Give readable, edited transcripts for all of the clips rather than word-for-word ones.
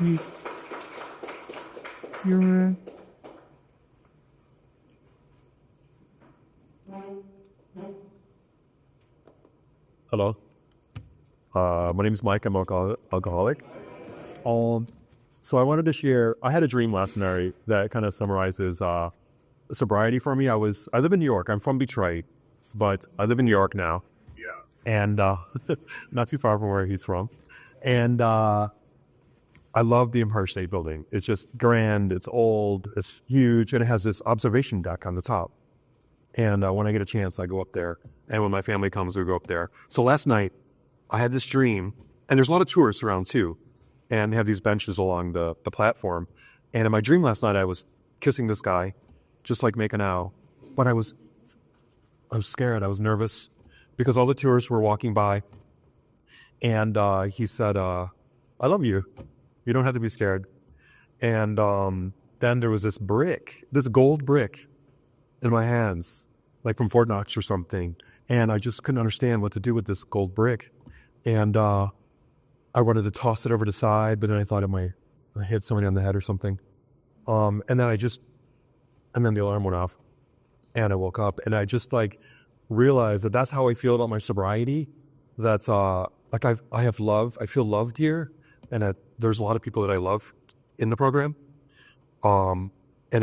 You, you're Hello. My name is Mike. I'm alcoholic. Um, so I wanted to share. I had a dream last night that kind of summarizes sobriety for me. I live in New York. I'm from Detroit, but I live in New York now, and not too far from where he's from. And I love the Empire State Building. It's just grand. It's old. It's huge, and it has this observation deck on the top. And when I get a chance, I go up there. And when my family comes, we go up there. So last night, I had this dream, and there's a lot of tourists around too, and they have these benches along the platform. And in my dream last night, I was kissing this guy, just like making out. But I was scared. I was nervous because all the tourists were walking by, and he said, "I love you. You don't have to be scared." And then there was this gold brick in my hands, like from Fort Knox or something. And I just couldn't understand what to do with this gold brick. And I wanted to toss it over the side, but then I thought it might hit somebody on the head or something. And then the alarm went off, and I woke up, and I just like realized that that's how I feel about my sobriety. That's like I have love. I feel loved here, and there's a lot of people that I love in the program. And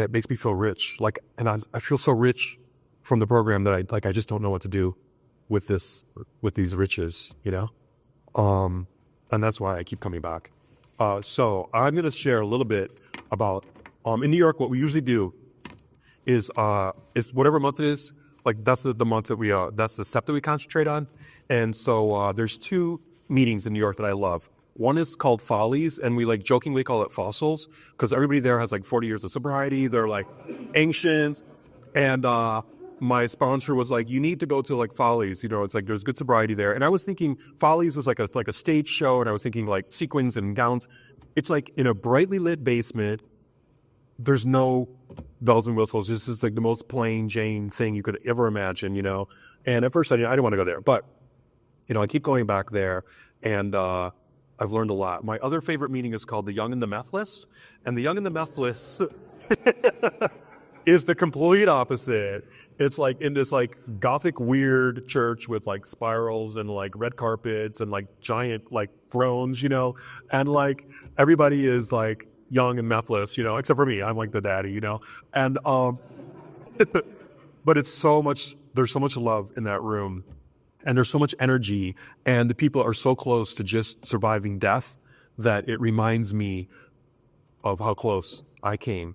it makes me feel rich. And I feel so rich from the program that I just don't know what to do with these riches, you know? And that's why I keep coming back. So I'm going to share a little bit about, in New York, what we usually do is whatever month it is, like that's the month that that's the step that we concentrate on. And so, there's two meetings in New York that I love. One is called Follies, and we like jokingly call it fossils because everybody there has like 40 years of sobriety. They're like ancient. And my sponsor was like, you need to go to like Follies. You know, it's like there's good sobriety there. And I was thinking Follies was like a stage show, and I was thinking like sequins and gowns. It's like in a brightly lit basement. There's no bells and whistles. This is like the most plain Jane thing you could ever imagine, you know. And at first I didn't want to go there, but you know, I keep going back there, and I've learned a lot. My other favorite meeting is called The Young and the Methless. And The Young and the Methless is the complete opposite. It's like in this like gothic weird church with like spirals and like red carpets and like giant like thrones, you know? And like everybody is like young and methless, you know, except for me. I'm like the daddy, you know? And but there's so much love in that room. And there's so much energy, and the people are so close to just surviving death that it reminds me of how close I came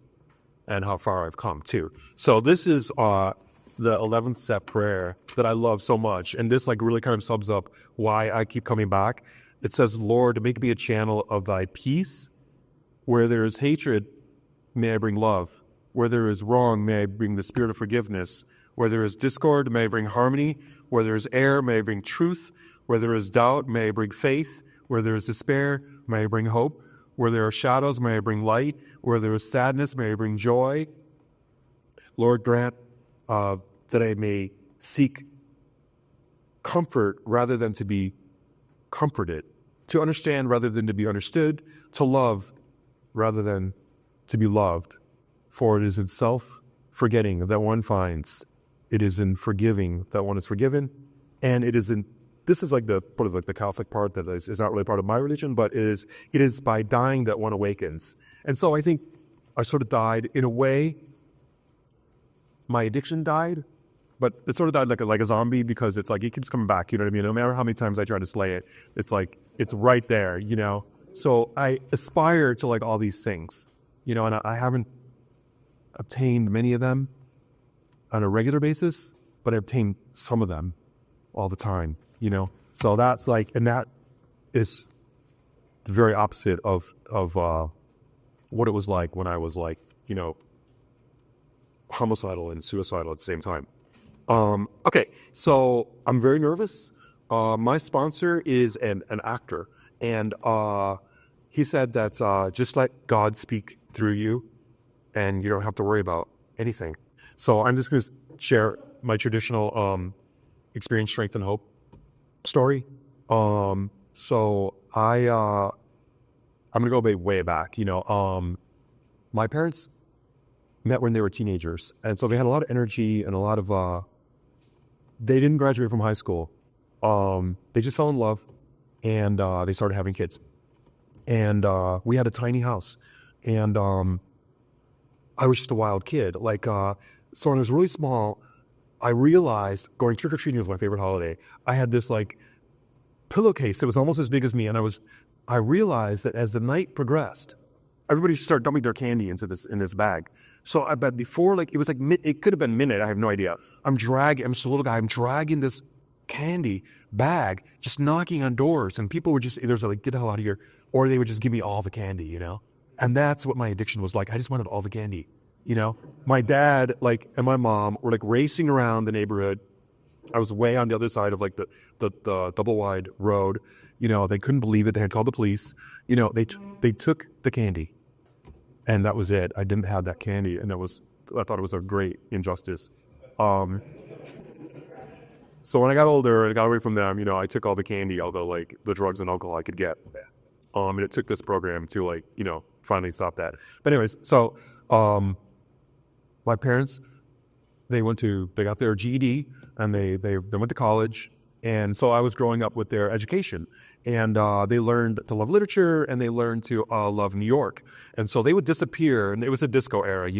and how far I've come too. So this is the 11th step prayer that I love so much. And this like really kind of sums up why I keep coming back. It says, Lord, make me a channel of thy peace. Where there is hatred, may I bring love. Where there is wrong, may I bring the spirit of forgiveness. Where there is discord, may I bring harmony. Where there is error, may I bring truth. Where there is doubt, may I bring faith. Where there is despair, may I bring hope. Where there are shadows, may I bring light. Where there is sadness, may I bring joy. Lord, grant that I may seek comfort rather than to be comforted, to understand rather than to be understood, to love rather than to be loved. For it is in self-forgetting that one finds. It is in forgiving that one is forgiven, and this is like the part of like the Catholic part that is not really part of my religion, but it is by dying that one awakens. And so I think I sort of died in a way. My addiction died, but it sort of died like a zombie because it's like it keeps coming back. You know what I mean? No matter how many times I try to slay it, it's like it's right there. You know. So I aspire to like all these things, you know, and I haven't obtained many of them on a regular basis, but I obtain some of them all the time, you know? So that's like, and that is the very opposite of what it was like when I was like, you know, homicidal and suicidal at the same time. Okay, so I'm very nervous. My sponsor is an actor, and he said that just let God speak through you, and you don't have to worry about anything. So I'm just going to share my traditional experience, strength, and hope story. So I I'm gonna go way back. My parents met when they were teenagers, and so they had a lot of energy and a lot of. They didn't graduate from high school. They just fell in love, and they started having kids. And we had a tiny house, and I was just a wild kid. So when I was really small, I realized going trick or treating was my favorite holiday. I had this pillowcase that was almost as big as me, and I realized that as the night progressed, everybody should start dumping their candy in this bag. So I bet before it was it could have been minute, I have no idea. I'm just a little guy, I'm dragging this candy bag, just knocking on doors, and people would just either say get the hell out of here, or they would just give me all the candy, And that's what my addiction was like. I just wanted all the candy, My dad, and my mom were racing around the neighborhood. I was way on the other side of the double wide road. They couldn't believe it. They had called the police. They took the candy, and that was it. I didn't have that candy, and I thought it was a great injustice. So when I got older and got away from them, I took all the candy, all the drugs and alcohol I could get. And it took this program to finally stop that. But anyways, so my parents, they got their GED, and they went to college. And so I was growing up with their education, and they learned to love literature, and they learned to love New York. And so they would disappear, and it was a disco era,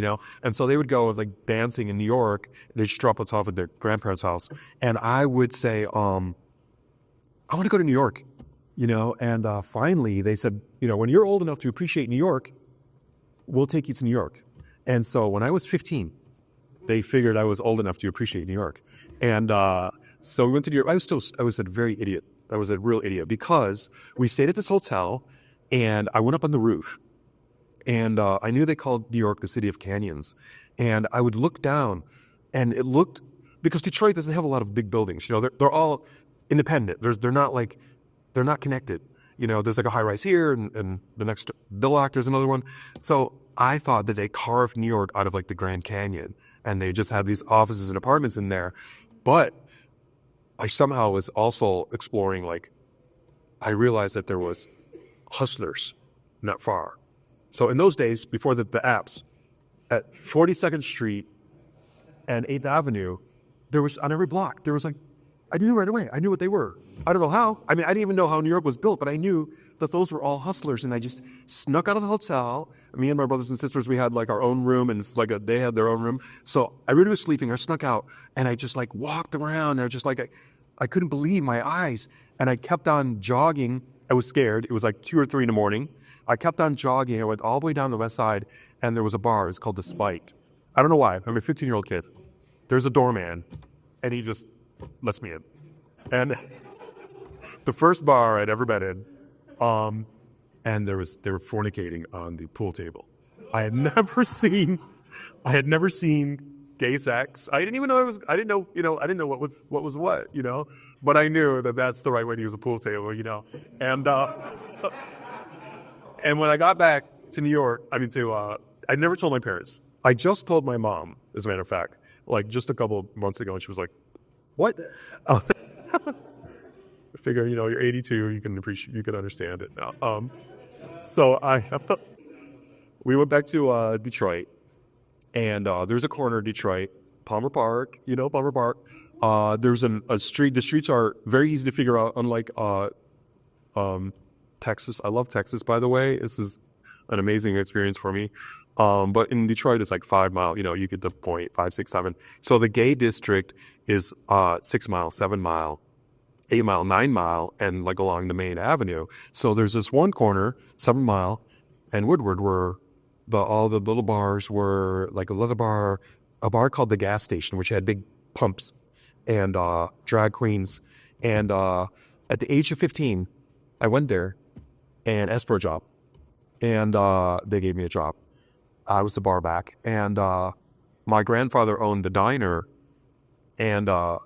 And so they would go dancing in New York. They'd just drop us off at their grandparents' house, and I would say, I want to go to New York, And finally, they said, when you're old enough to appreciate New York, we'll take you to New York. And so when I was 15, they figured I was old enough to appreciate New York, and so we went to New York. I was a real idiot, because we stayed at this hotel, and I went up on the roof, and I knew they called New York the city of canyons, and I would look down, and it looked, because Detroit doesn't have a lot of big buildings, they're all independent. They're not connected. There's a high rise here, and the next block there's another one. So I thought that they carved New York out of the Grand Canyon, and they just had these offices and apartments in there, but I somehow was also exploring, I realized that there was hustlers not far. So in those days, before the apps, at 42nd Street and 8th Avenue, there was, on every block, there was I knew right away. I knew what they were. I don't know how. I didn't even know how New York was built, but I knew that those were all hustlers, and I just snuck out of the hotel. Me and my brothers and sisters, we had our own room, and they had their own room. So everybody was sleeping. I snuck out, and I just walked around. And I was just I couldn't believe my eyes, and I kept on jogging. I was scared. It was 2 or 3 in the morning. I kept on jogging. I went all the way down the west side, and there was a bar. It's called The Spike. I don't know why. I'm a 15-year-old kid. There's a doorman, and he just lets me in. And the first bar I'd ever been in, and they were fornicating on the pool table. I had never seen gay sex. I didn't even know I didn't know what was what, but I knew that that's the right way to use a pool table, And and when I got back to New York, I never told my parents. I just told my mom, as a matter of fact, just a couple of months ago, and she was like, "What?" I figure, you're 82, you can understand it now. So we went back to Detroit, and there's a corner of Detroit, Palmer Park, Palmer Park. There's a street. The streets are very easy to figure out, unlike Texas. I love Texas, by the way. This is an amazing experience for me. But in Detroit, it's 5 mile. You get the point, 5, 6, 7. So the gay district is 6 mile, 7 mile, 8 mile, 9 mile, and along the main avenue. So there's this one corner, 7 Mile, and Woodward, where all the little bars were a leather bar, a bar called the Gas Station, which had big pumps and drag queens. And at the age of 15, I went there and asked for a job, and they gave me a job. I was the bar back, and my grandfather owned a diner, and a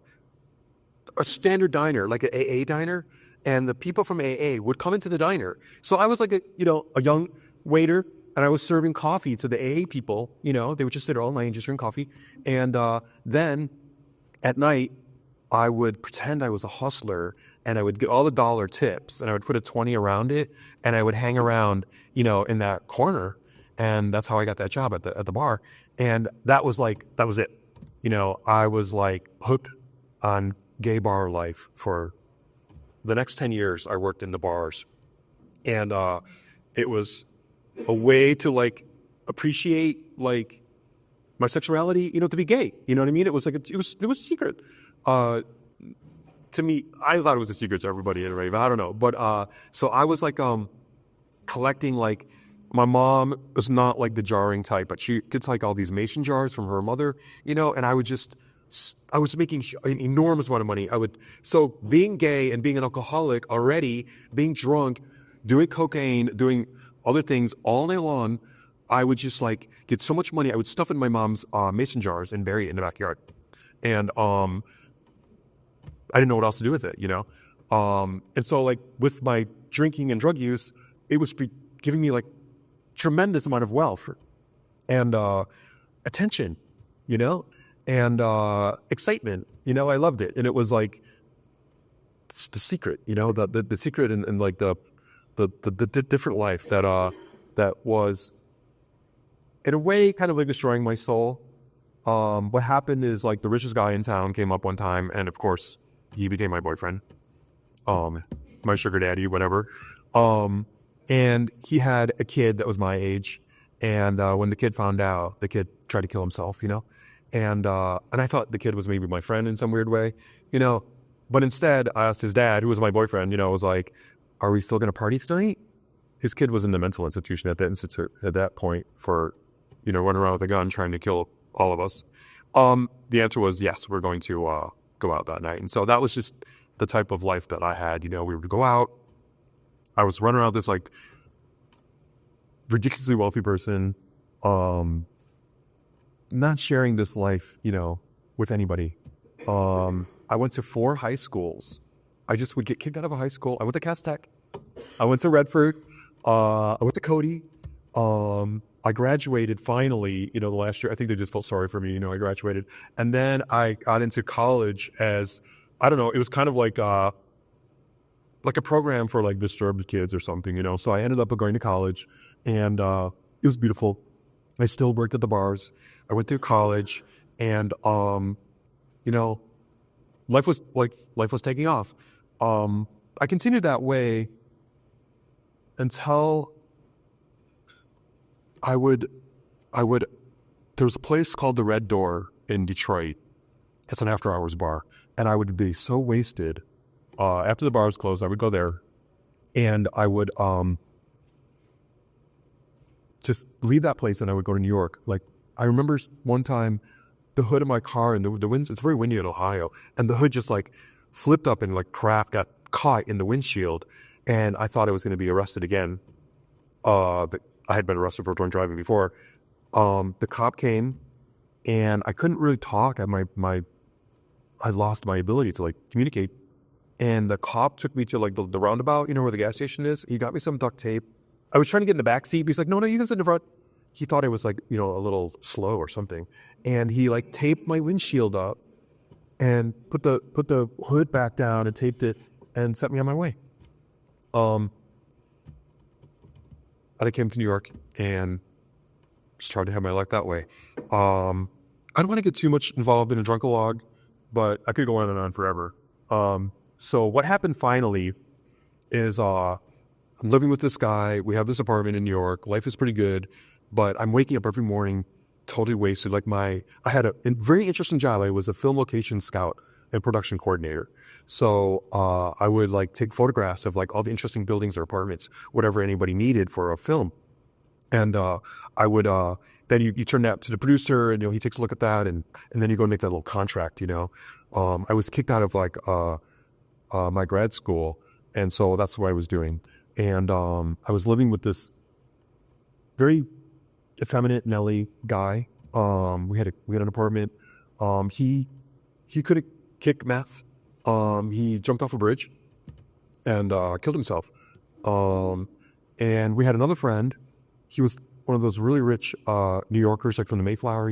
standard diner, like an AA diner, and the people from AA would come into the diner. So I was a young waiter, and I was serving coffee to the AA people. They would just sit there all night and just drink coffee. And then at night, I would pretend I was a hustler, and I would get all the dollar tips, and I would put a 20 around it, and I would hang around, in that corner. And that's how I got that job at the bar. And that was it. I was like hooked on gay bar life for the next 10 years. I worked in the bars, and it was a way to like appreciate like my sexuality, to be gay. You know what I mean? It was like it was secret. To me, I thought it was a secret to everybody at a rave. I don't know, but so I was like collecting like. My mom was not like the jarring type, but she gets like all these mason jars from her mother, and I was making an enormous amount of money. So being gay and being an alcoholic already, being drunk, doing cocaine, doing other things all day long, I would just like get so much money. I would stuff in my mom's mason jars and bury it in the backyard. And I didn't know what else to do with it, and so like with my drinking and drug use, it was giving me like tremendous amount of wealth and attention, and excitement. I loved it, and it was like the secret, the secret, and like the different life that was in a way kind of like destroying my soul. What happened is like the richest guy in town came up one time, and of course he became my boyfriend, my sugar daddy, whatever. And he had a kid that was my age. And when the kid found out, the kid tried to kill himself, And I thought the kid was maybe my friend in some weird way, But instead, I asked his dad, who was my boyfriend, was like, are we still going to party tonight? His kid was in the mental institution at that point for, running around with a gun trying to kill all of us. The answer was yes, we're going to go out that night. And so that was just the type of life that I had. We would go out. I was running around this like ridiculously wealthy person, not sharing this life, with anybody. I went to 4 high schools. I just would get kicked out of a high school. I went to Cass Tech. I went to Redford. I went to Cody. I graduated finally, the last year. I think they just felt sorry for me, I graduated. And then I got into college as, I don't know, it was kind of like a program for like disturbed kids or something, So I ended up going to college, and it was beautiful. I still worked at the bars. I went through college, and life was taking off. I continued that way until there was a place called the Red Door in Detroit. It's an after hours bar, and I would be so wasted. After the bars closed, I would go there, and I would just leave that place, and I would go to New York. Like, I remember one time the hood of my car, and the winds, it's very windy in Ohio, and the hood just like flipped up, and like crap got caught in the windshield, and I thought I was going to be arrested again. But I had been arrested for drunk driving before. The cop came, and I couldn't really talk. I lost my ability to like communicate. And the cop took me to like the roundabout, where the gas station is. He got me some duct tape. I was trying to get in the back seat, but he's like, no, you can sit in the front. He thought I was like, a little slow or something. And he like taped my windshield up and put the hood back down and taped it and set me on my way. And I came to New York and just tried to have my life that way. I don't want to get too much involved in a drunkalog, but I could go on and on forever. So what happened finally is I'm living with this guy. We have this apartment in New York. Life is pretty good, but I'm waking up every morning totally wasted. Like I had a very interesting job. I was a film location scout and production coordinator. So I would like take photographs of like all the interesting buildings or apartments, whatever anybody needed for a film. And I would then you turn that to the producer, and he takes a look at that, and then you go and make that little contract. I was kicked out of like my grad school, and so that's what I was doing. And I was living with this very effeminate Nelly guy. We had an apartment. He couldn't kick meth. He jumped off a bridge and killed himself. And we had another friend. He was one of those really rich New Yorkers, like from the Mayflower,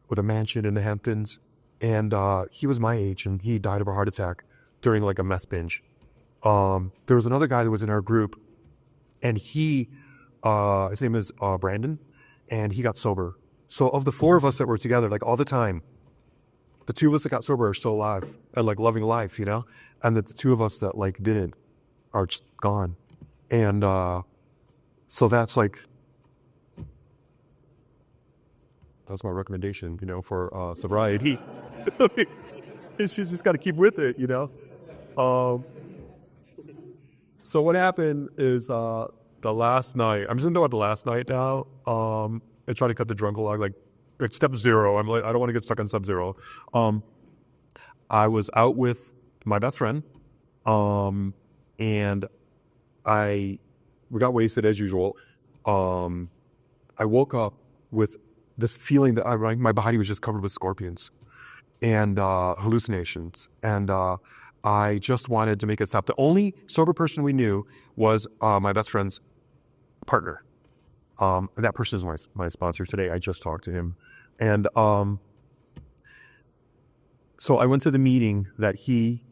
with a mansion in the Hamptons. and he was my age, and he died of a heart attack during like a mess binge. There was another guy that was in our group, and his name is Brandon, and he got sober. So of the four of us that were together, like all the time, the two of us that got sober are still alive and like loving life, you know, and that the two of us that like didn't are just gone. And so that's my recommendation, you know, for sobriety. It's just got to keep with it, you know. So what happened is the last night, I'm just gonna talk about the last night now. I try to cut the drunk log, like it's step zero. I'm like, I don't want to get stuck on step zero. I was out with my best friend, and we got wasted as usual. I woke up with this feeling that my body was just covered with scorpions and hallucinations, and I just wanted to make it stop. The only sober person we knew was my best friend's partner. And that person is my sponsor today. I just talked to him. And so I went to the meeting that he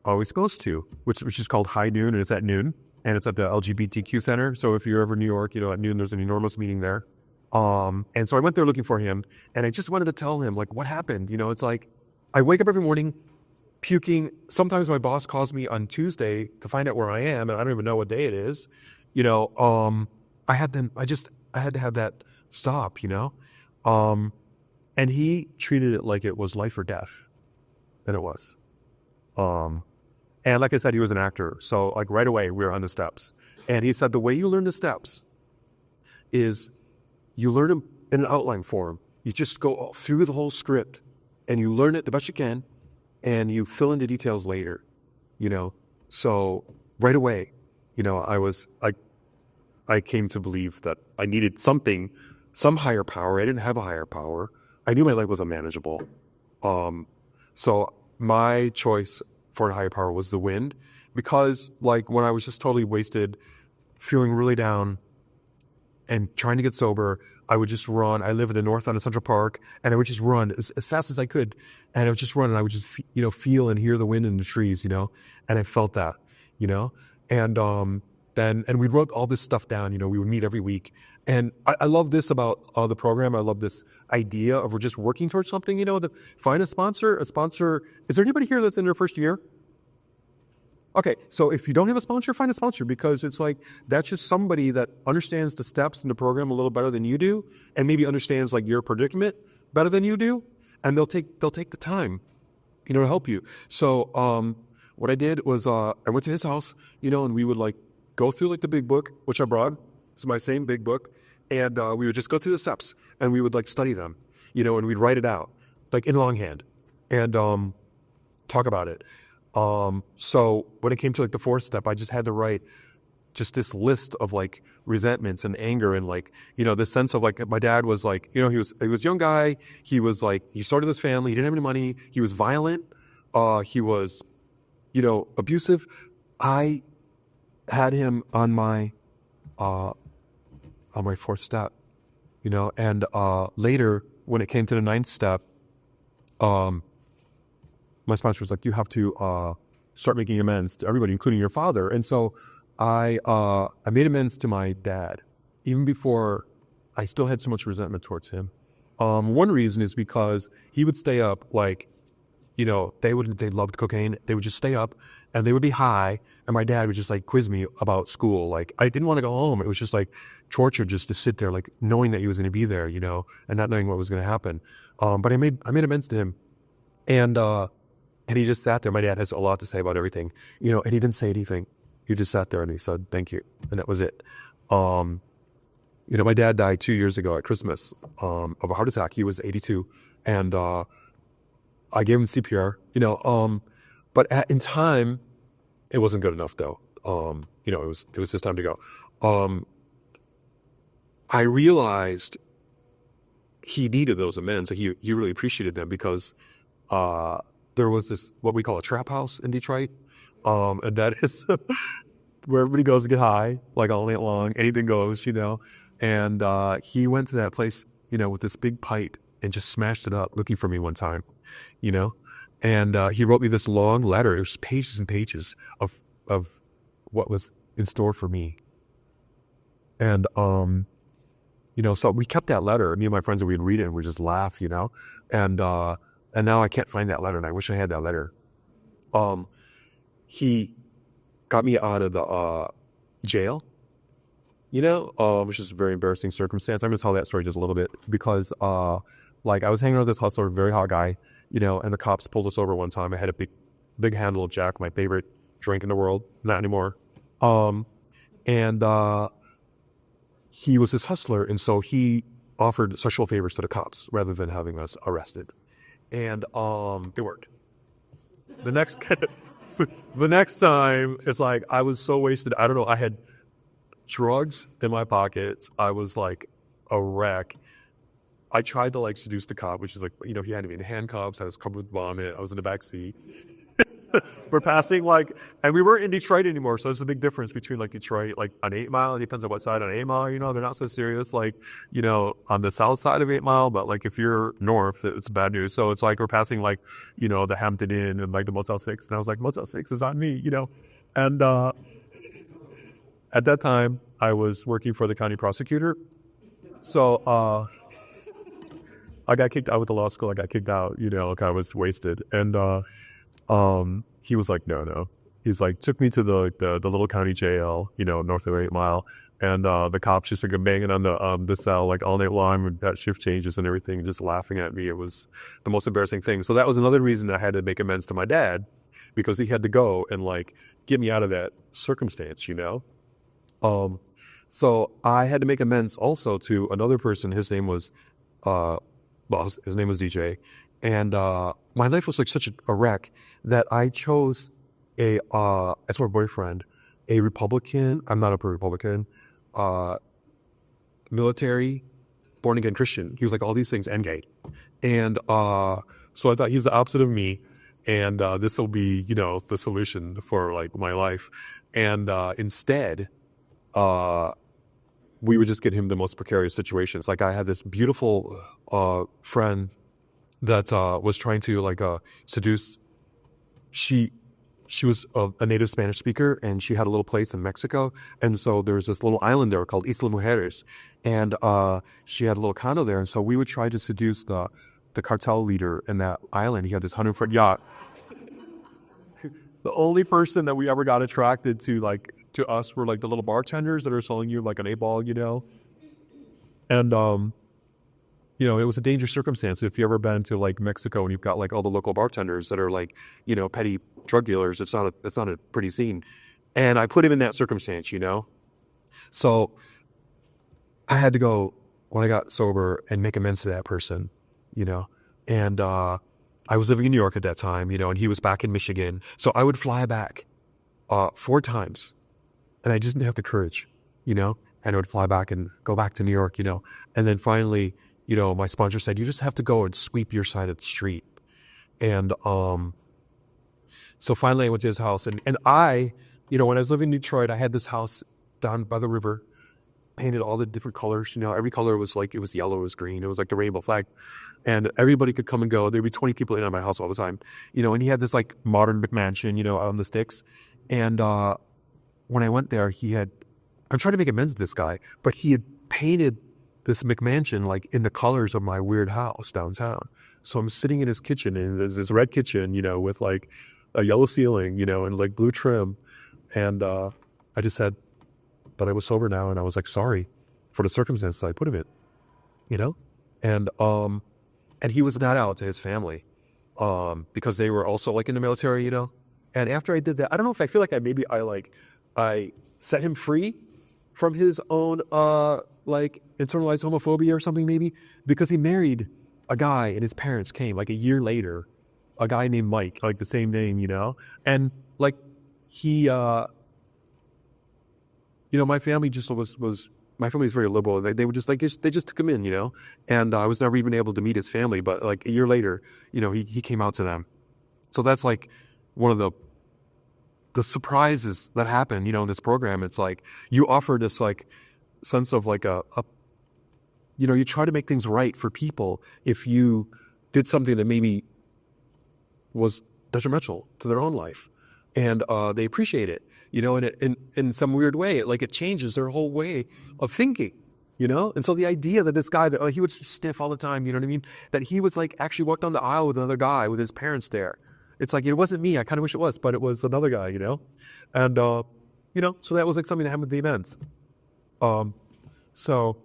always goes to, which is called High Noon, and it's at noon. And it's at the LGBTQ Center. So if you're ever in New York, you know, at noon, there's an enormous meeting there. And so I went there looking for him, and I just wanted to tell him, like, what happened? You know, it's like, I wake up every morning puking. Sometimes my boss calls me on Tuesday to find out where I am, and I don't even know what day it is. You know, I had to have that stop, you know? And he treated it like it was life or death. And it was. And like I said, he was an actor. So like right away, we were on the steps. And he said, the way you learn the steps is you learn them in an outline form. You just go through the whole script and you learn it the best you can, and you fill in the details later, you know? So right away, you know, I came to believe that I needed some higher power. I didn't have a higher power. I knew my life was unmanageable. So my choice for a higher power was the wind, because like when I was just totally wasted, feeling really down and trying to get sober, I would just run. I live in the north end of Central Park, and I would just run as fast as I could. And I would just run, and I would just, feel and hear the wind in the trees, you know, and I felt that, you know, and we wrote all this stuff down, you know, we would meet every week. And I love this about the program. I love this idea of we're just working towards something, you know, to find a sponsor. Is there anybody here that's in their first year? Okay, so if you don't have a sponsor, find a sponsor, because it's like, that's just somebody that understands the steps in the program a little better than you do, and maybe understands like your predicament better than you do. And they'll take the time, you know, to help you. So, what I did was, I went to his house, you know, and we would like go through like the big book, which I brought. It's my same big book. And we would just go through the steps, and we would like study them, you know, and we'd write it out like in longhand and talk about it. So when it came to like the fourth step, I just had to write just this list of like resentments and anger, and like, you know, this sense of like, my dad was like, you know, he was a young guy. He was like, he started this family. He didn't have any money. He was violent. He was, you know, abusive. I had him on my fourth step, you know, and later when it came to the ninth step, my sponsor was like, you have to start making amends to everybody, including your father. And so I made amends to my dad, even before I still had so much resentment towards him. One reason is because he would stay up, like, you know, they loved cocaine. They would just stay up and they would be high. And my dad would just like quiz me about school. Like, I didn't want to go home. It was just like torture just to sit there, like knowing that he was going to be there, you know, and not knowing what was going to happen. But I made amends to him. And he just sat there. My dad has a lot to say about everything, you know, and he didn't say anything. He just sat there and he said, thank you. And that was it. You know, my dad died 2 years ago at Christmas, of a heart attack. He was 82. And, I gave him CPR, you know, but in time, it wasn't good enough though. You know, it was his time to go. I realized he needed those amends. He really appreciated them, because, there was this, what we call a trap house in Detroit. And that is where everybody goes to get high, like all night long, anything goes, you know. And, he went to that place, you know, with this big pipe and just smashed it up looking for me one time, you know? And he wrote me this long letter. It was pages and pages of what was in store for me. And, so we kept that letter. Me and my friends, we'd read it and we'd just laugh, and now I can't find that letter, and I wish I had that letter. He got me out of the jail, which is a very embarrassing circumstance. I'm going to tell that story just a little bit because, I was hanging out with this hustler, very hot guy, and the cops pulled us over one time. I had a big handle of Jack, my favorite drink in the world. Not anymore. And he was this hustler, and so he offered sexual favors to the cops rather than having us arrested. And it worked. The next time, it's like I was so wasted. I don't know. I had drugs in my pockets. I was like a wreck. I tried to seduce the cop, which is he had me in handcuffs. I was covered with vomit. I was in the back seat. We're passing and we weren't in Detroit anymore. So there's a big difference between Detroit, on 8 Mile. It depends on what side on 8 Mile, they're not so serious, on the south side of 8 Mile. But if you're north, it's bad news. So it's we're passing the Hampton Inn and the Motel 6. And I was like, Motel 6 is on me, And, at that time I was working for the county prosecutor. So, I got kicked out with the law school. I got kicked out, I was wasted. And, he was like, no. He's took me to the little county jail, north of 8 Mile. And, the cops just banging on the cell, all night long with that shift changes and everything, just laughing at me. It was the most embarrassing thing. So that was another reason I had to make amends to my dad, because he had to go and get me out of that circumstance, So I had to make amends also to another person. His name was, his name was DJ. And, my life was such a wreck that I chose as my boyfriend, a Republican. I'm not a Republican, military, born again Christian. He was all these things and gay. And, so I thought he's the opposite of me. And, this will be, the solution for my life. And, instead, we would just get him the most precarious situations. I had this beautiful, friend that was trying to seduce. She was a native Spanish speaker, and she had a little place in Mexico. And so there was this little island there called Isla Mujeres, and she had a little condo there. And so we would try to seduce the cartel leader in that island. He had this 100-foot yacht. The only person that we ever got attracted to to us were the little bartenders that are selling you an 8-ball, and it was a dangerous circumstance. If you ever been to Mexico and you've got all the local bartenders that are petty drug dealers, it's not a pretty scene. And I put him in that circumstance, So I had to go when I got sober and make amends to that person, And I was living in New York at that time, and he was back in Michigan. So I would fly back 4 times, and I just didn't have the courage, and I would fly back and go back to New York, and then finally, my sponsor said, you just have to go and sweep your side of the street. And, so finally I went to his house, and I, when I was living in Detroit, I had this house down by the river, painted all the different colors, every color was it was yellow, it was green, it was the rainbow flag, and everybody could come and go. There'd be 20 people in on my house all the time, and he had this modern McMansion, out on the sticks. And, when I went there, I'm trying to make amends to this guy, but he had painted this McMansion in the colors of my weird house downtown. So I'm sitting in his kitchen, and there's this red kitchen, with a yellow ceiling, and blue trim. And I just said, but I was sober now, and I was sorry for the circumstances I put him in, and he was not out to his family, because they were also in the military, And after I did that, I don't know if I feel I set him free from his own internalized homophobia or something, maybe, because he married a guy and his parents came a year later, a guy named Mike, the same name, and he my family just was my family is very liberal. They would they just took him in, and I was never even able to meet his family, but a year later, he came out to them. So that's one of the surprises that happen, in this program. It's you offer this sense of you try to make things right for people if you did something that maybe was detrimental to their own life, and they appreciate it, in some weird way, it changes their whole way of thinking, And so the idea that this guy that he would sniff all the time, you know what I mean? That he was actually walked down the aisle with another guy with his parents there. It's it wasn't me. I kind of wish it was, but it was another guy, And, so that was something that happened at the events. So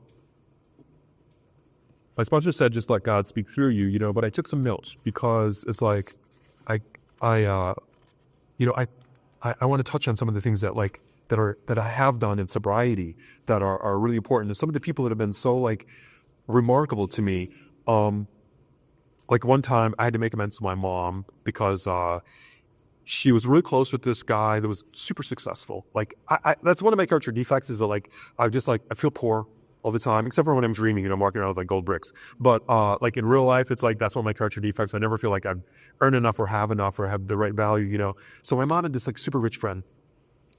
my sponsor said, just let God speak through you, but I took some notes because it's I want to touch on some of the things that that I have done in sobriety that are really important. And some of the people that have been so remarkable to me. One time I had to make amends to my mom because she was really close with this guy that was super successful. That's one of my character defects is that I feel poor all the time, except for when I'm dreaming, I'm walking around with gold bricks. But in real life, it's that's one of my character defects. I never feel like I've earned enough or have the right value, So my mom had this super rich friend,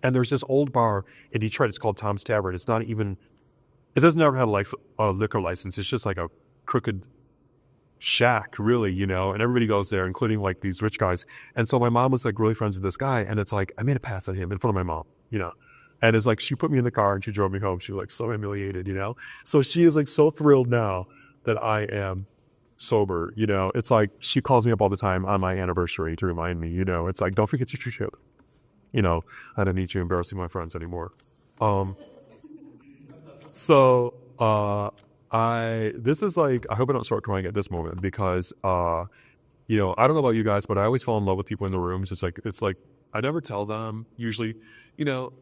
and there's this old bar in Detroit. It's called Tom's Tavern. It doesn't ever have a liquor license. It's just a crooked shack, really, and everybody goes there, including these rich guys. And so my mom was really friends with this guy, and it's I made a pass at him in front of my mom, And it's she put me in the car and she drove me home. She was so humiliated, So she is so thrilled now that I am sober, It's she calls me up all the time on my anniversary to remind me, It's don't forget your tree chip. I don't need you embarrassing my friends anymore. This is I hope I don't start crying at this moment because, I don't know about you guys, but I always fall in love with people in the rooms. It's I never tell them usually, but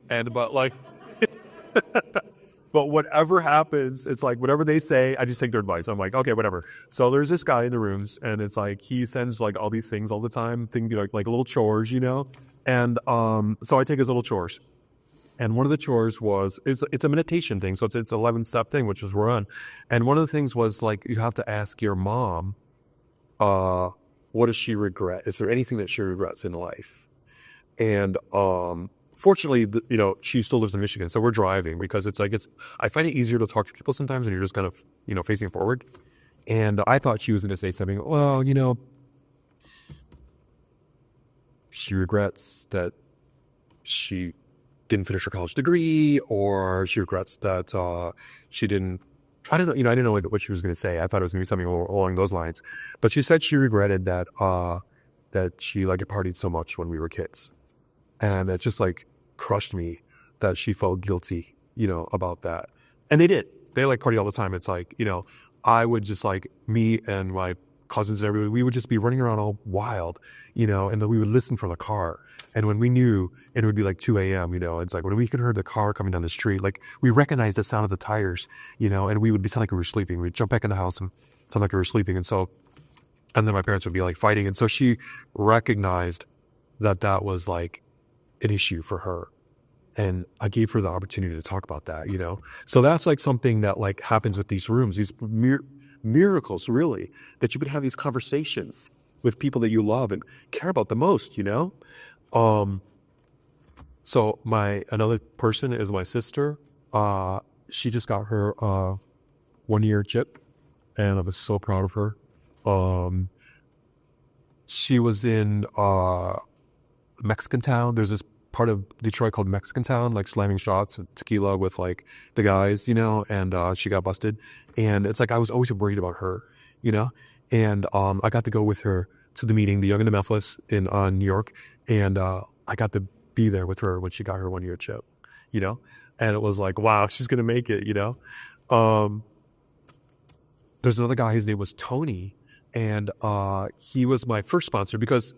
but whatever happens, it's whatever they say, I just take their advice. I'm okay, whatever. So there's this guy in the rooms and it's he sends all these things all the time, things like little chores, And, so I take his little chores. And one of the chores was, it's a meditation thing. So it's 11-step thing, which is we're on. And one of the things was you have to ask your mom, what does she regret? Is there anything that she regrets in life? And, fortunately, she still lives in Michigan. So we're driving because I find it easier to talk to people sometimes and you're just kind of, facing forward. And I thought she was going to say something, well, she regrets that she didn't finish her college degree, or she regrets that she didn't. I don't know. I didn't know what she was going to say. I thought it was going to be something along those lines. But she said she regretted that she partied so much when we were kids, and that just crushed me that she felt guilty, about that. And they did. They party all the time. It's I would just me and my cousins and everybody, we would just be running around all wild, and then we would listen for the car. And when we knew, and it would be 2 a.m., it's when we could hear the car coming down the street, we recognized the sound of the tires, and we would sound like we were sleeping. We'd jump back in the house and sound like we were sleeping. And then my parents would be fighting. And so she recognized that was an issue for her. And I gave her the opportunity to talk about that, So that's something that happens with these rooms, these miracles, really, that you could have these conversations with people that you love and care about the most, So another person is my sister. She just got her 1-year chip, and I was so proud of her. She was in Mexican Town. There's this part of Detroit called Mexican Town, slamming shots of tequila with the guys, and she got busted. And it's I was always worried about her, and I got to go with her to the meeting, the Young and the Memphis in New York, and I got to be there with her when she got her 1-year chip, and it was wow, she's gonna make it, There's another guy, his name was Tony, and he was my first sponsor because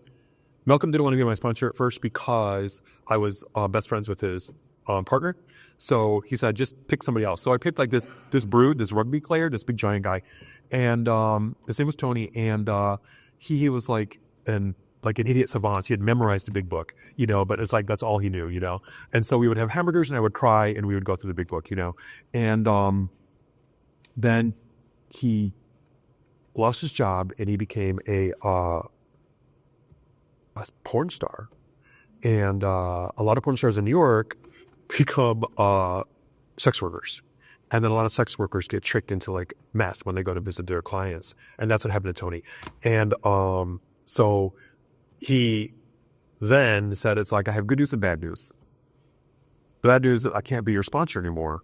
Malcolm didn't want to be my sponsor at first because I was best friends with his partner. So he said, just pick somebody else. So I picked this brood, this rugby player, this big giant guy. And his name was Tony. And he was an idiot savant. He had memorized the big book, but it's that's all he knew, And so we would have hamburgers and I would cry and we would go through the big book, And then he lost his job and he became a porn star. And a lot of porn stars in New York become sex workers. And then a lot of sex workers get tricked into like mess when they go to visit their clients. And that's what happened to Tony. And so he then said, it's like, I have good news and bad news. The bad news is I can't be your sponsor anymore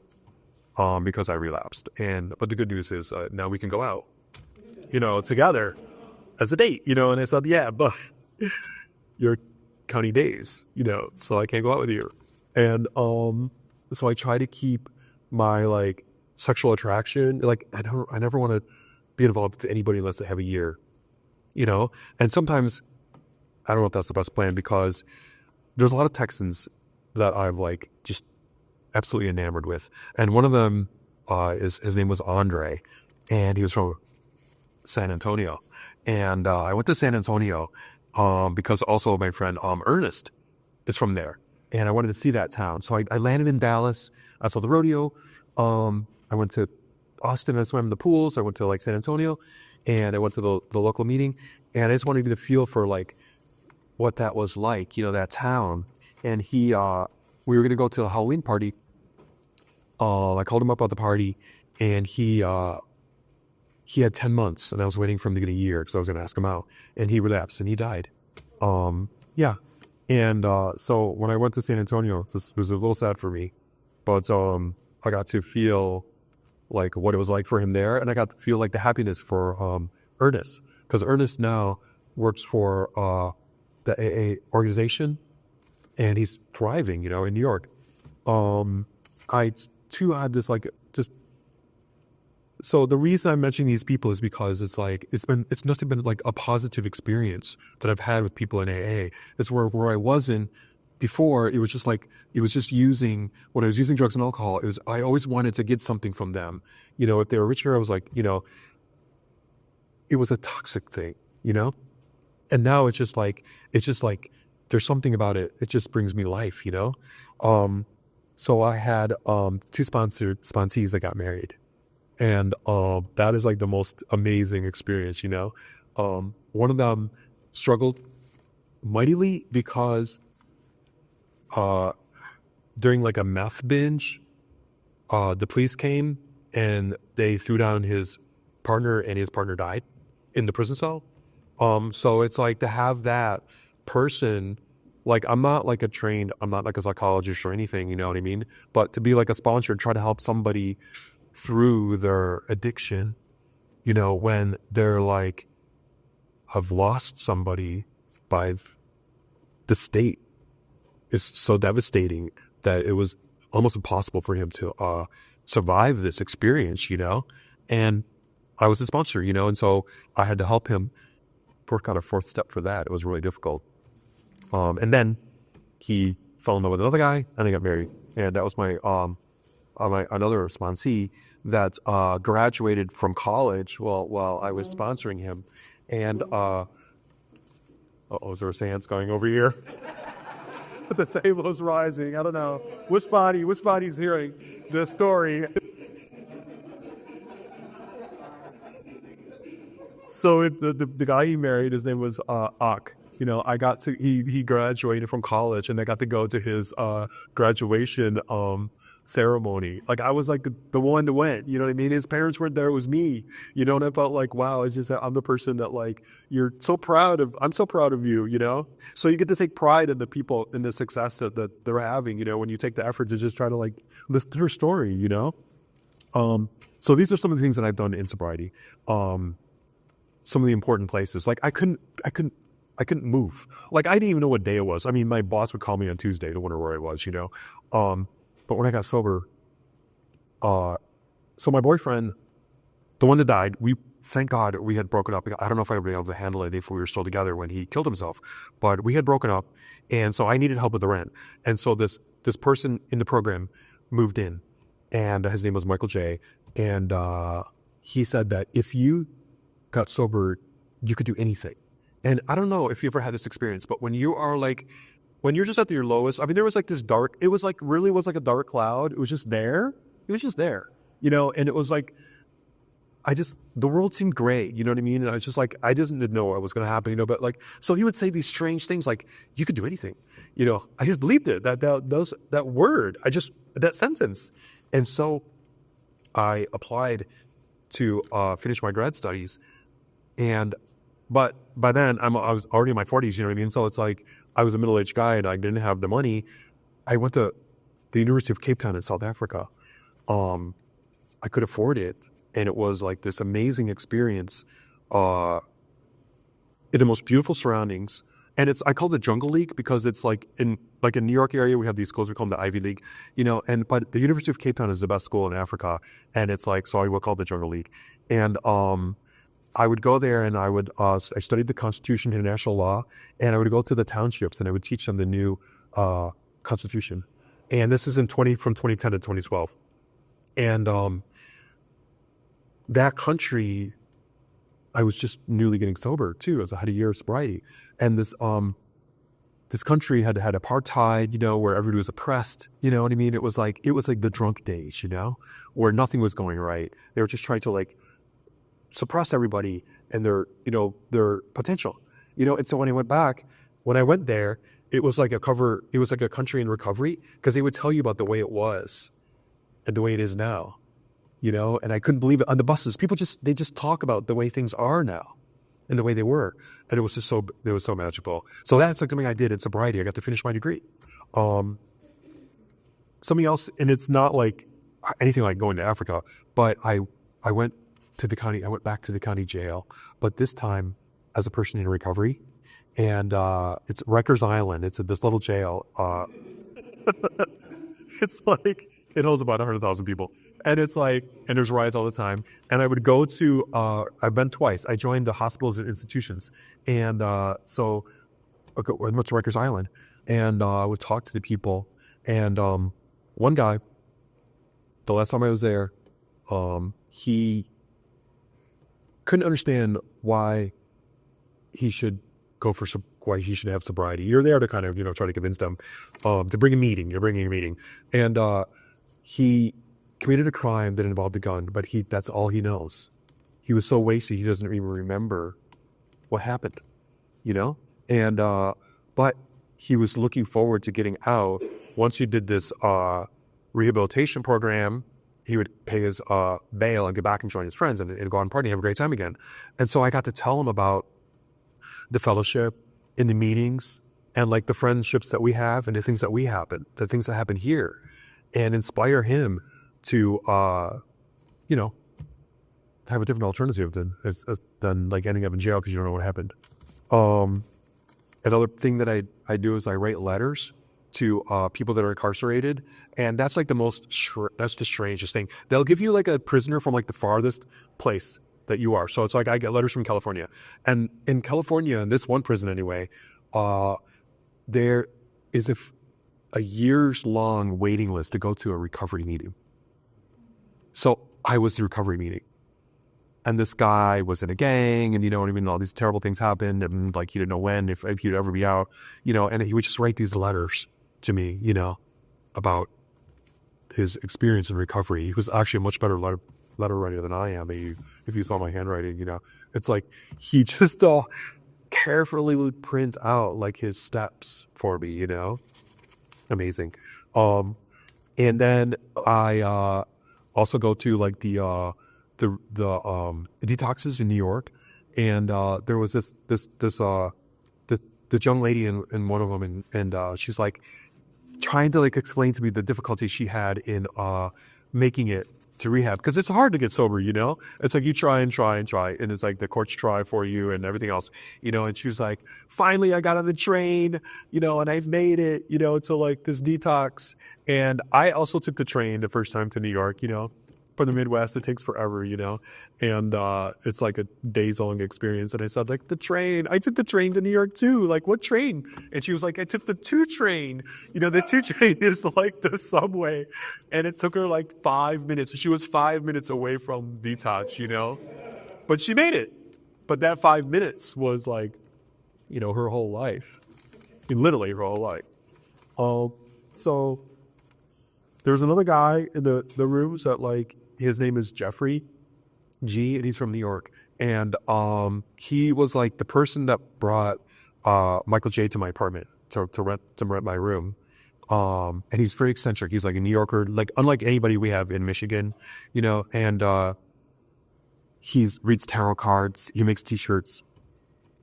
because I relapsed. But the good news is now we can go out, together as a date, and I said, yeah, but you're counting days, so I can't go out with you. And so I try to keep my like sexual attraction, like I never want to be involved with anybody unless they have a year, and sometimes I don't know if that's the best plan because there's a lot of Texans that I'm like just absolutely enamored with. And one of them his name was Andre, and he was from San Antonio. And I went to San Antonio because also my friend Ernest is from there. And I wanted to see that town. So I landed in Dallas. I saw the rodeo. I went to Austin. I swam in the pools. I went to like San Antonio. And I went to the local meeting. And I just wanted to get a feel for like what that was like, that town. And we were going to go to a Halloween party. I called him up at the party, and he had 10 months, and I was waiting for him to get a year because I was going to ask him out, and he relapsed and he died. Yeah. And so when I went to San Antonio, this was a little sad for me, but I got to feel like what it was like for him there, and I got to feel like the happiness for Ernest, because Ernest now works for the AA organization, and he's thriving, in New York. I too had this like just. So the reason I'm mentioning these people is because it's like it's nothing but like a positive experience that I've had with people in AA. It's where I wasn't before. It was just like when I was using drugs and alcohol. I always wanted to get something from them. If they were richer, I was like, it was a toxic thing, And now it's just like there's something about it. It just brings me life, So I had 2 sponsees that got married. And that is like the most amazing experience, One of them struggled mightily because during like a meth binge, the police came and they threw down his partner, and his partner died in the prison cell. So it's like to have that person, like I'm not like a psychologist or anything, you know what I mean? But to be like a sponsor, try to help somebody through their addiction, when they're like, have lost somebody by the state is so devastating that it was almost impossible for him to survive this experience, and I was a sponsor, and so I had to help him work out a 4th step for that. It was really difficult. And then he fell in love with another guy, and they got married. And that was my another sponsee that graduated from college while I was sponsoring him. And is there a seance going over here? The table is rising. I don't know. Which body's hearing this story? So the guy he married, his name was Ak. He graduated from college, and I got to go to his graduation ceremony. Like I was like the one that went, you know what I mean? His parents weren't there, it was me, and I felt like, wow, it's just, I'm the person that like, I'm so proud of you, So you get to take pride in the people, in the success that they're having, when you take the effort to just try to like listen to her story, So these are some of the things that I've done in sobriety. Some of the important places, like I couldn't move. Like I didn't even know what day it was. I mean, my boss would call me on Tuesday to wonder where I was, But when I got sober, so my boyfriend, the one that died, thank God we had broken up. I don't know if I would be able to handle it if we were still together when he killed himself, but we had broken up. And so I needed help with the rent. And so this person in the program moved in, and his name was Michael J. And he said that if you got sober, you could do anything. And I don't know if you ever had this experience, but when you're just at your lowest, I mean, there was like this it was like a dark cloud. It was just there. And it was like, the world seemed gray, you know what I mean? And I was just like, I didn't know what was going to happen, but like, so he would say these strange things like, you could do anything, I just believed it, that word, that sentence. And so I applied to finish my grad studies, but by then I was already in my 40s. You know what I mean? So it's like I was a middle-aged guy and I didn't have the money. I went to the University of Cape Town in South Africa. I could afford it, and it was like this amazing experience. In the most beautiful surroundings. And I call it the Jungle League because it's like in New York area, we have these schools, we call them the Ivy League, but the University of Cape Town is the best school in Africa. And it's like, so I would call it the Jungle League. And, I would go there and I studied the Constitution, international law, and I would go to the townships and I would teach them the new, Constitution. And this is from 2010 to 2012. And, that country, I was just newly getting sober too, as I had a year of sobriety. And this country had apartheid, where everybody was oppressed. You know what I mean? It was like the drunk days, where nothing was going right. They were just trying to like suppress everybody and their potential. And so when I went there, it was like a country in recovery, because they would tell you about the way it was and the way it is now. And I couldn't believe it on the buses. People they just talk about the way things are now and the way they were. And it was just so magical. So that's like something I did in sobriety. I got to finish my degree. Something else, and it's not like anything like going to Africa, but I went back to the county jail, but this time as a person in recovery. And, it's Rikers Island. It's this little jail. It's like, it holds about 100,000 people. And it's like, and there's riots all the time. And I would go to, I've been twice. I joined the hospitals and institutions. And, so I went to Rikers Island and, I would talk to the people. And, one guy, the last time I was there, he couldn't understand why he should why he should have sobriety. You're there to kind of, try to convince them, to bring a meeting. You're bringing a meeting. And, he committed a crime that involved a gun, but that's all he knows. He was so wasted, he doesn't even remember what happened, And, but he was looking forward to getting out. Once he did this, rehabilitation program, he would pay his, bail and get back and join his friends and go on party and have a great time again. And so I got to tell him about the fellowship in the meetings and like the friendships that we have and the things that happen here, and inspire him to, have a different alternative than like ending up in jail because you don't know what happened. Another thing that I do is I write letters to people that are incarcerated, and that's like that's the strangest thing. They'll give you like a prisoner from like the farthest place that you are. So it's like I get letters from California, and in California, in this one prison anyway, there is a years long waiting list to go to a recovery meeting. So I was the recovery meeting, and this guy was in a gang, and all these terrible things happened, and like he didn't know when if he'd ever be out, and he would just write these letters to me, about his experience in recovery. He was actually a much better letter writer than I am. If you saw my handwriting, it's like he just carefully would print out like his steps for me, Amazing. And then I also go to like the detoxes in New York, and there was this young lady in one of them, and she's like trying to like explain to me the difficulty she had in making it to rehab, because it's hard to get sober, it's like you try and it's like the courts try for you and everything else, and she was like, finally I got on the train, and I've made it, to like this detox. And I also took the train the first time to New York, from the Midwest. It takes forever, and it's like a days long experience. And I said, like, I took the train to New York too. Like, what train? And she was like, I took the 2 train. The 2 train is like the subway. And it took her like 5 minutes. She was 5 minutes away from detox, but she made it. But that 5 minutes was like, her whole life. I mean, literally her whole life. So there's another guy in the rooms that like, his name is Jeffrey G, and he's from New York. And he was like the person that brought Michael J to my apartment to rent my room. And he's very eccentric. He's like a New Yorker, like unlike anybody we have in Michigan, and he's reads tarot cards. He makes T-shirts,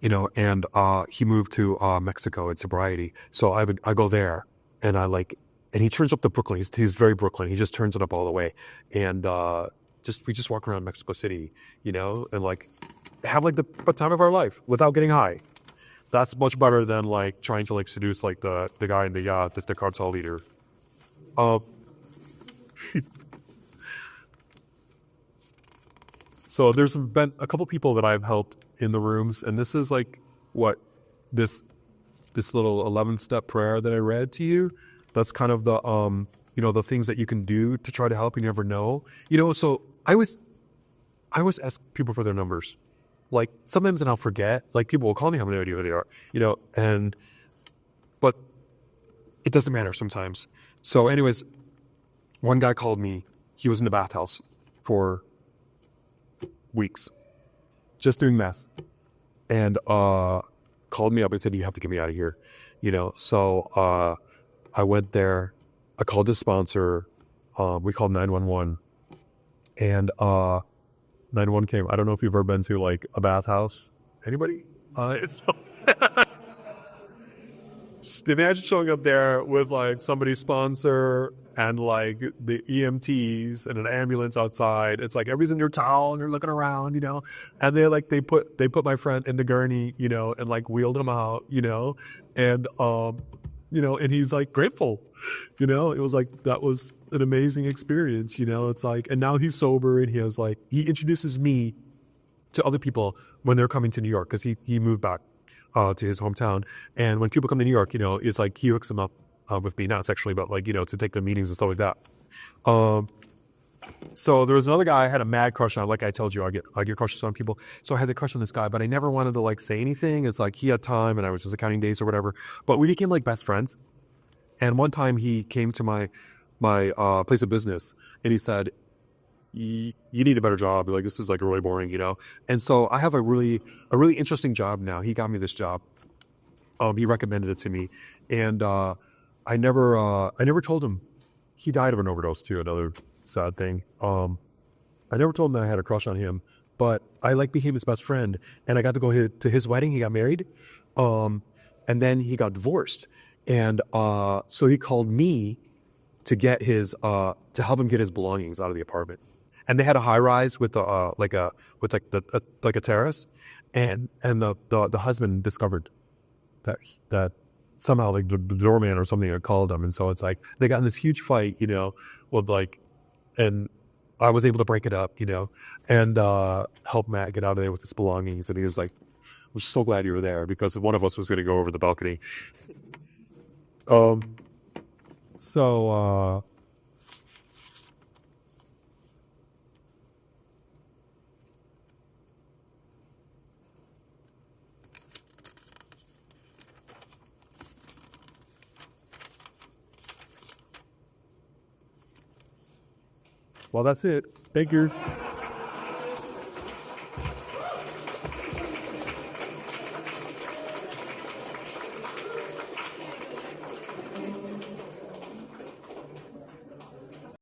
and he moved to Mexico in sobriety. So I go there, and and he turns up to Brooklyn. He's very Brooklyn. He just turns it up all the way, and we just walk around Mexico City, and like have like the time of our life without getting high. That's much better than like trying to like seduce like the guy in the yacht that's the cartel leader. So there's been a couple people that I've helped in the rooms, and this is like what this little 11-step prayer that I read to you. That's kind of the the things that you can do to try to help. You never know, So I always ask people for their numbers. Like sometimes, and I'll forget. Like people will call me, I have no idea who they are, but it doesn't matter sometimes. So, anyways, one guy called me. He was in the bathhouse for weeks, just doing meth, and called me up and said, "You have to get me out of here," So I went there. I called the sponsor. We called 911, and 911 came. I don't know if you've ever been to like a bathhouse. Anybody? It's just imagine showing up there with like somebody's sponsor and like the EMTs and an ambulance outside. It's like everybody's in your towel and they're looking around, and they put my friend in the gurney, and like wheeled him out, and and he's like grateful, it was like that was an amazing experience, it's like, and now he's sober and he introduces me to other people when they're coming to New York because he moved back to his hometown, and when people come to New York, it's like he hooks them up with me, not sexually, but like to take the meetings and stuff like that. So there was another guy I had a mad crush on. Like I told you, I get crushes on people. So I had the crush on this guy, but I never wanted to like say anything. It's like he had time and I was just counting days or whatever. But we became like best friends. And one time he came to my place of business and he said, you need a better job. Like this is like really boring, And so I have a really interesting job now. He got me this job. He recommended it to me, and I never told him. He died of an overdose too. Another sad thing. I never told him that I had a crush on him, but I like became his best friend, and I got to go to his wedding. He got married, and then he got divorced, and so he called me to get to help him get his belongings out of the apartment. And they had a high rise with a terrace, and the husband discovered that somehow like the doorman or something had called him, and so it's like they got in this huge fight, with like, and I was able to break it up, and help Matt get out of there with his belongings, and he was like, "I'm so glad you were there because one of us was going to go over the balcony." So. Well, that's it. Thank you.